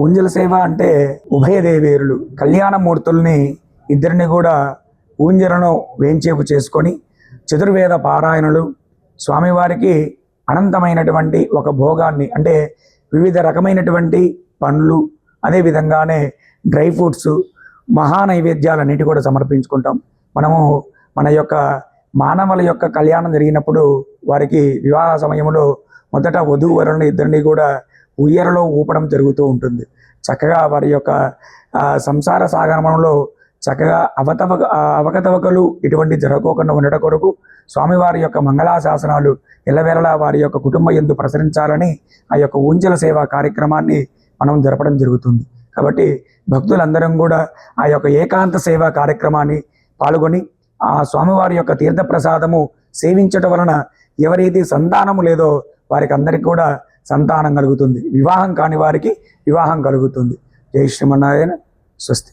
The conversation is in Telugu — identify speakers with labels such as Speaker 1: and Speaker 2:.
Speaker 1: ఊంజల సేవ అంటే ఉభయదేవేరులు కళ్యాణమూర్తుల్ని ఇద్దరిని కూడా ఊంజలను వేంచేపు చేసుకొని చతుర్వేద పారాయణలు స్వామివారికి అనంతమైనటువంటి ఒక భోగాన్ని అంటే వివిధ రకమైనటువంటి పండ్లు అదేవిధంగానే డ్రై ఫ్రూట్స్ మహానైవేద్యాలన్నిటి కూడా సమర్పించుకుంటాం. మనము మన యొక్క మానవుల యొక్క కళ్యాణం జరిగినప్పుడు వారికి వివాహ సమయంలో మొదట వధూవరులను ఇద్దరిని కూడా ఉయ్యరలో ఊపడం జరుగుతూ ఉంటుంది. చక్కగా వారి యొక్క సంసార సాగమనంలో చక్కగా అవకతవకలు ఇటువంటి జరగకోకుండా ఉండటం కొరకు స్వామివారి యొక్క మంగళాశాసనాలు ఎల్లవేళలా వారి యొక్క కుటుంబ యందు ప్రసరించాలని ఆ యొక్క ఊంజల సేవా కార్యక్రమాన్ని మనం జరపడం జరుగుతుంది. కాబట్టి భక్తులందరం కూడా ఆ యొక్క ఏకాంత సేవా కార్యక్రమాన్ని పాల్గొని ఆ స్వామివారి యొక్క తీర్థప్రసాదము సేవించటం వలన ఎవరైతే సంతానము లేదో వారికి అందరికీ కూడా సంతానం కలుగుతుంది. వివాహం కాని వారికి వివాహం కలుగుతుంది. జై శ్రీమన్నారాయణ. స్వస్తి.